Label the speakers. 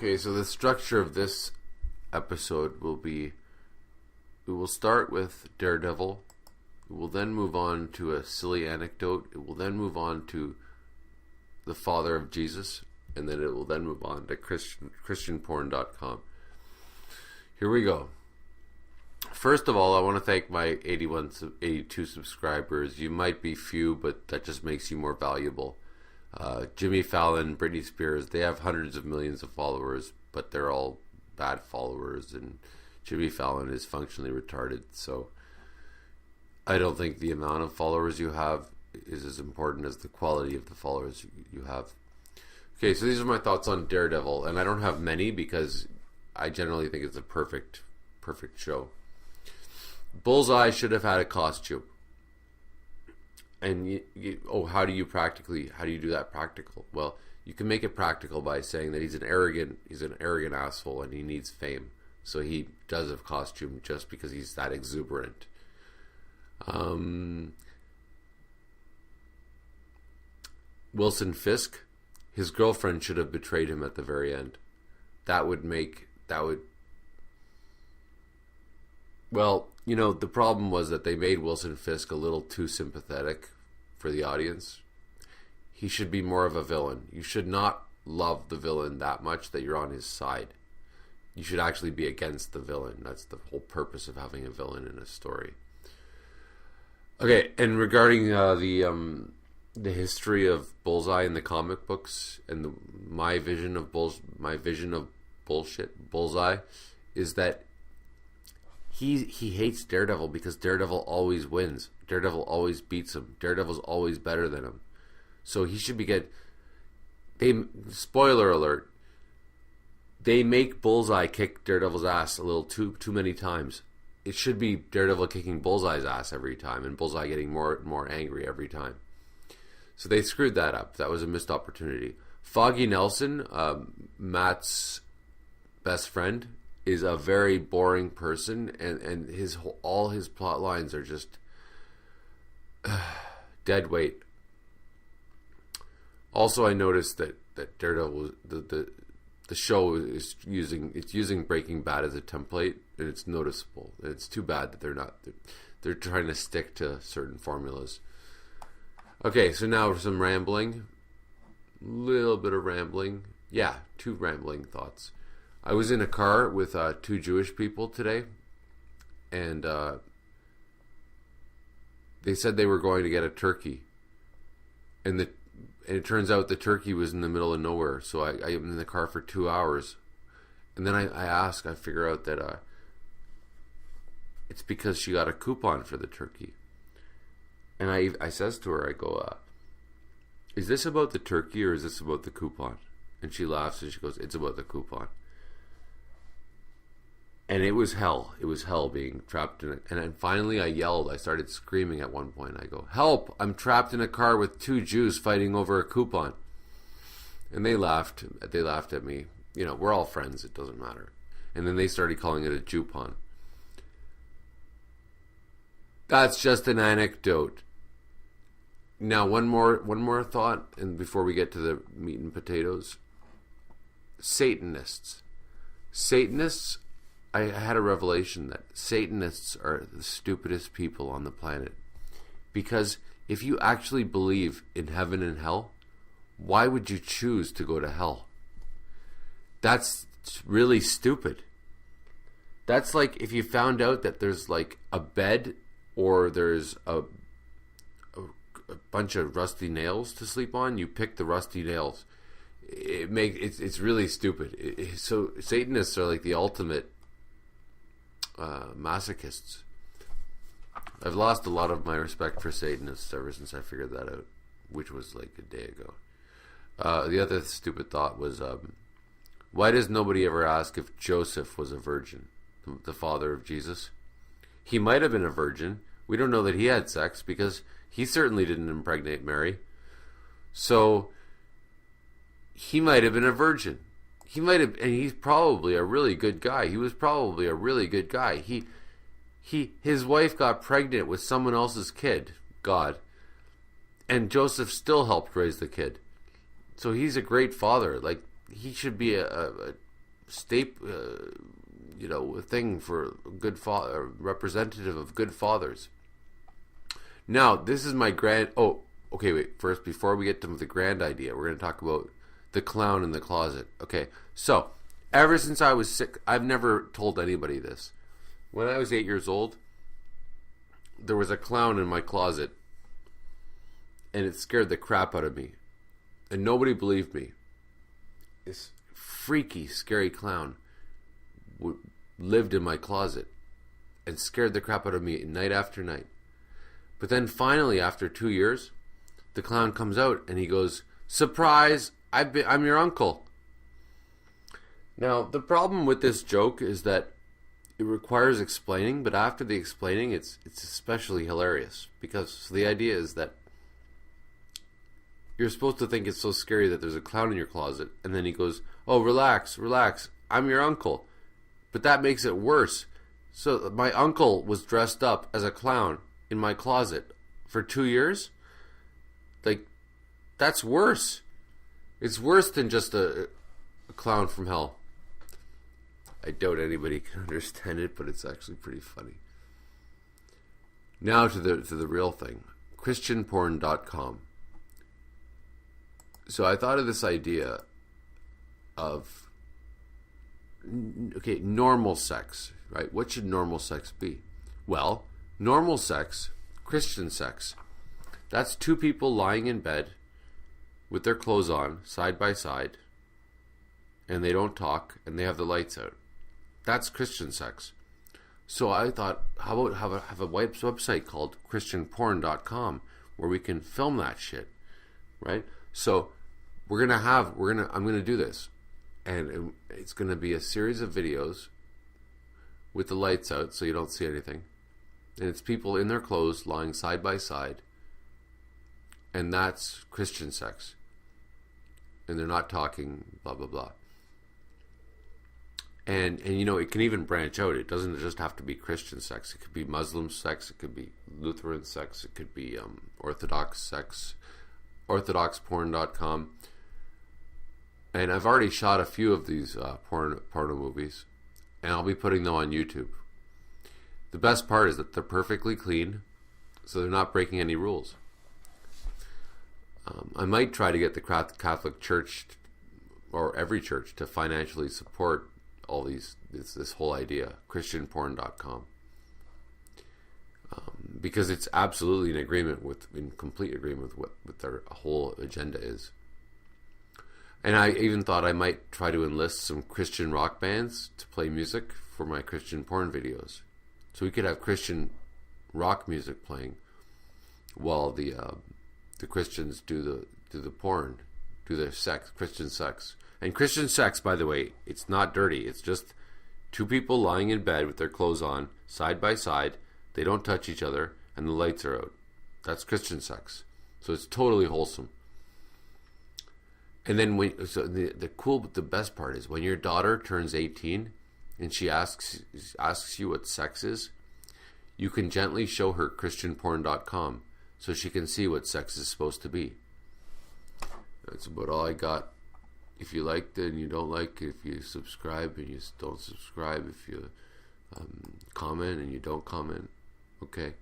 Speaker 1: Okay, so the structure of this episode will be, we will start with Daredevil. We will then move on to a silly anecdote. It will then move on to the father of Jesus. And then it will then move on to christianporn.com. Here we go. First of all, I want to thank my 82 subscribers. You might be few, but that just makes you more valuable. Jimmy Fallon, Britney Spears, they have hundreds of millions of followers, but they're all bad followers, and Jimmy Fallon is functionally retarded, so I don't think the amount of followers you have is as important as the quality of the followers you have. Okay, so these are my thoughts on Daredevil, and I don't have many because I generally think it's a perfect show. Bullseye should have had a costume. And how do you do that practical? Well, you can make it practical by saying that he's an arrogant asshole and he needs fame. So he does have costume just because he's that exuberant. Wilson Fisk, his girlfriend should have betrayed him at the very end. Well, the problem was that they made Wilson Fisk a little too sympathetic for the audience. He should be more of a villain. You should not love the villain that much that you're on his side. You should actually be against the villain. That's the whole purpose of having a villain in a story. Okay, and regarding the history of Bullseye in the comic books and my vision of Bullseye is that he hates Daredevil because Daredevil always wins. Daredevil always beats him. Daredevil's always better than him. So he should spoiler alert, they make Bullseye kick Daredevil's ass a little too many times. It should be Daredevil kicking Bullseye's ass every time and Bullseye getting more and more angry every time. So they screwed that up. That was a missed opportunity. Foggy Nelson, Matt's best friend, is a very boring person, and all his plot lines are just dead weight. Also, I noticed that Daredevil, the show is using Breaking Bad as a template, and it's noticeable. And it's too bad that they're trying to stick to certain formulas. Okay, so now some rambling, little bit of rambling. Yeah, 2 rambling thoughts. I was in a car with 2 Jewish people today, and they said they were going to get a turkey, and it turns out the turkey was in the middle of nowhere. So I'm in the car for 2 hours, and then I figure out that it's because she got a coupon for the turkey, and I says to her, I go, is this about the turkey or is this about the coupon? And she laughs and she goes, it's about the coupon. And it was hell. It was hell being trapped in it. And then finally I yelled. I started screaming at one point. I go, help! I'm trapped in a car with 2 Jews fighting over a coupon. And they laughed. They laughed at me. We're all friends. It doesn't matter. And then they started calling it a Jewpon. That's just an anecdote. Now, one more thought, and before we get to the meat and potatoes. Satanists. I had a revelation that Satanists are the stupidest people on the planet. Because if you actually believe in heaven and hell, why would you choose to go to hell? That's really stupid. That's like if you found out that there's like a bed or there's a bunch of rusty nails to sleep on, you pick the rusty nails. It's really stupid. So Satanists are like the ultimate masochists. I've lost a lot of my respect for Satanists ever since I figured that out, which was like a day ago. The other stupid thought was, why does nobody ever ask if Joseph was a virgin, the father of Jesus? He might have been a virgin. We don't know that he had sex because he certainly didn't impregnate Mary. So he might have been a virgin. He might have, and he's probably a really good guy. He was probably a really good guy. His wife got pregnant with someone else's kid, God, and Joseph still helped raise the kid. So he's a great father. Like, he should be a thing for good father, representative of good fathers. Now, this is my grand. Oh, okay. Wait. First, before we get to the grand idea, we're going to talk about the clown in the closet. Okay. So, ever since I was sick, I've never told anybody this. When I was 8 years old, there was a clown in my closet, and it scared the crap out of me, and nobody believed me. This freaky, scary clown lived in my closet and scared the crap out of me night after night. But then finally, after 2 years, the clown comes out and he goes, "Surprise! I'm your uncle." Now, the problem with this joke is that it requires explaining, but after the explaining, it's especially hilarious. Because the idea is that you're supposed to think it's so scary that there's a clown in your closet, and then he goes, "Oh, relax, I'm your uncle." But that makes it worse. So my uncle was dressed up as a clown in my closet for 2 years? Like, that's worse. It's worse than just a clown from hell. I doubt anybody can understand it, but it's actually pretty funny. Now to the real thing. ChristianPorn.com. So I thought of this idea of, okay, normal sex, right? What should normal sex be? Well, normal sex, Christian sex, that's two people lying in bed with their clothes on, side by side, and they don't talk, and they have the lights out. That's Christian sex. So I thought, how about have a website called ChristianPorn.com where we can film that shit, right? So I'm gonna do this, and it's gonna be a series of videos with the lights out, so you don't see anything. And it's people in their clothes lying side by side. And that's Christian sex. And they're not talking, blah, blah, blah. And it can even branch out. It doesn't just have to be Christian sex. It could be Muslim sex. It could be Lutheran sex. It could be Orthodox sex. OrthodoxPorn.com. And I've already shot a few of these porno movies. And I'll be putting them on YouTube. The best part is that they're perfectly clean, so they're not breaking any rules. I might try to get the Catholic Church or every church to financially support all this whole idea, ChristianPorn.com, because it's absolutely in complete agreement with what their whole agenda is. And I even thought I might try to enlist some Christian rock bands to play music for my Christian porn videos. So we could have Christian rock music playing while the Christians do the porn, do their sex, Christian sex. And Christian sex, by the way, it's not dirty. It's just two people lying in bed with their clothes on, side by side. They don't touch each other, and the lights are out. That's Christian sex. So it's totally wholesome. And then the best part is when your daughter turns 18 and she asks you what sex is, you can gently show her ChristianPorn.com so she can see what sex is supposed to be. That's about all I got. If you liked it and you don't like it, if you subscribe and you don't subscribe, if you comment and you don't comment, okay.